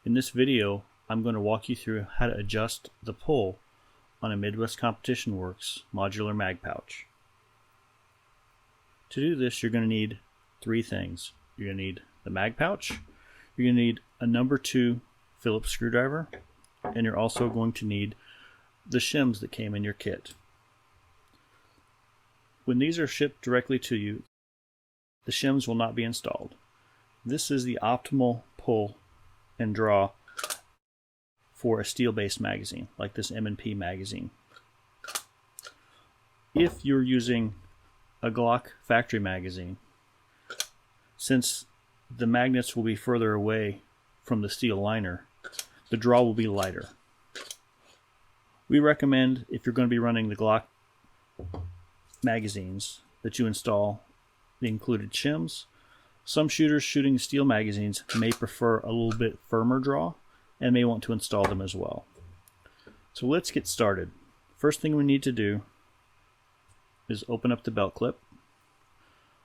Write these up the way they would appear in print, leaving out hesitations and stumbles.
In this video, I'm going to walk you through how to adjust the pull on a Midwest Competition Works modular mag pouch. To do this, you're going to need three things. You're going to need the mag pouch, you're going to need a number 2 Phillips screwdriver, and you're also going to need the shims that came in your kit. When these are shipped directly to you, the shims will not be installed. This is the optimal pull and draw for a steel-based magazine, like this M&P magazine. If you're using a Glock factory magazine, since the magnets will be further away from the steel liner, the draw will be lighter. We recommend, if you're going to be running the Glock magazines, that you install the included shims. Some shooters shooting steel magazines may prefer a little bit firmer draw and may want to install them as well. So let's get started. First thing we need to do is open up the belt clip.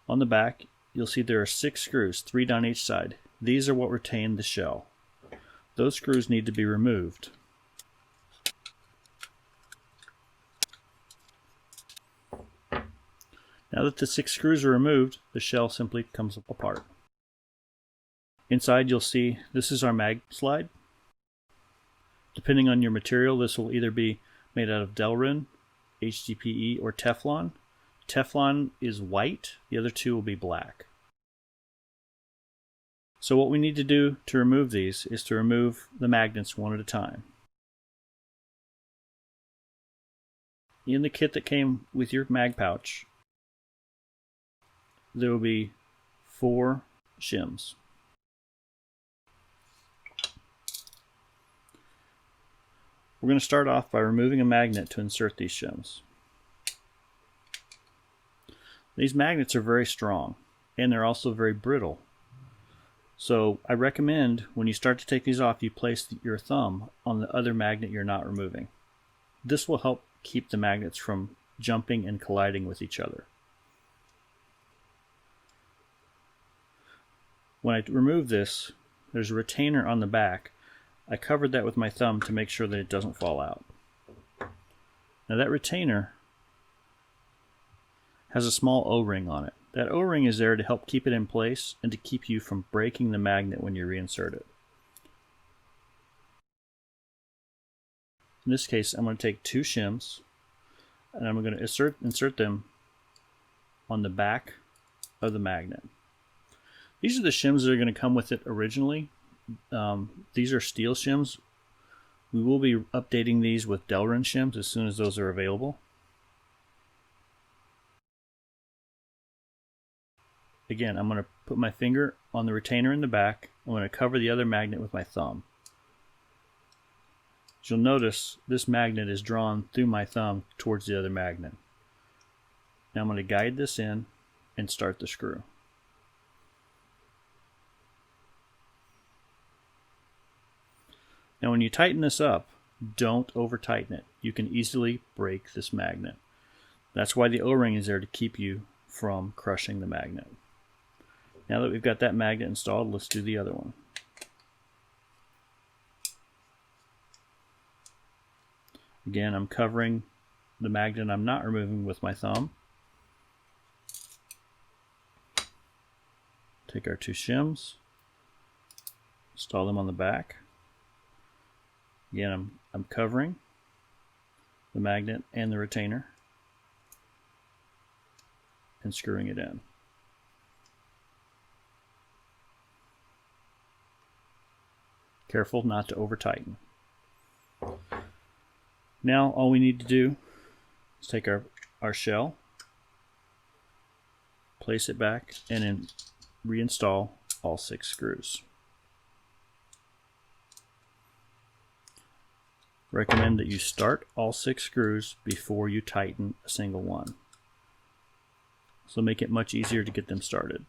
On the back, you'll see there are 6 screws, 3 down each side. These are what retain the shell. Those screws need to be removed. Now that the 6 screws are removed, the shell simply comes apart. Inside you'll see this is our mag slide. Depending on your material, this will either be made out of Delrin, HDPE, or Teflon. Teflon is white, the other two will be black. So what we need to do to remove these is to remove the magnets one at a time. In the kit that came with your mag pouch, there will be 4 shims. We're going to start off by removing a magnet to insert these shims. These magnets are very strong and they're also very brittle. So I recommend when you start to take these off, you place your thumb on the other magnet you're not removing. This will help keep the magnets from jumping and colliding with each other. When I remove this, there's a retainer on the back. I covered that with my thumb to make sure that it doesn't fall out. Now that retainer has a small O-ring on it. That O-ring is there to help keep it in place and to keep you from breaking the magnet when you reinsert it. In this case, I'm going to take 2 shims and I'm going to insert them on the back of the magnet. These are the shims that are going to come with it originally. These are steel shims. We will be updating these with Delrin shims as soon as those are available. Again, I'm going to put my finger on the retainer in the back. I'm going to cover the other magnet with my thumb. As you'll notice, this magnet is drawn through my thumb towards the other magnet. Now I'm going to guide this in and start the screw. Now when you tighten this up, don't over tighten it. You can easily break this magnet. That's why the O-ring is there, to keep you from crushing the magnet. Now that we've got that magnet installed, let's do the other one. Again, I'm covering the magnet I'm not removing with my thumb. Take our 2 shims, install them on the back. Again, I'm covering the magnet and the retainer and screwing it in. Careful not to over tighten. Now all we need to do is take our shell, place it back, and then reinstall all 6 screws. Recommend that you start all 6 screws before you tighten a single one. So make it much easier to get them started.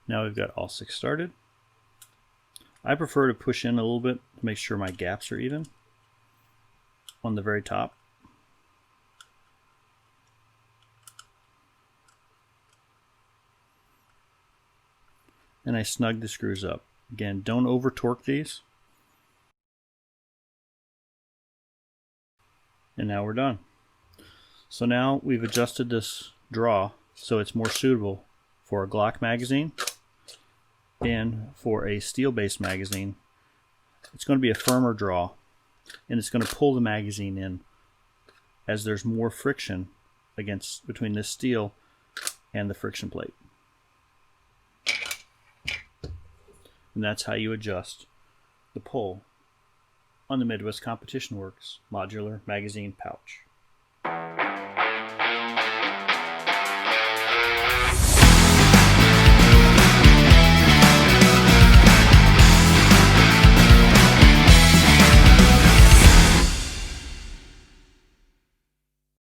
Now we've got all 6 started. I prefer to push in a little bit to make sure my gaps are even on the very top. and I snug the screws up. Again, don't over torque these. And now we're done. So now we've adjusted this draw so it's more suitable for a Glock magazine and for a steel-based magazine. It's going to be a firmer draw, and it's going to pull the magazine in as there's more friction between this steel and the friction plate. And that's how you adjust the pull on the Midwest Competition Works modular magazine pouch.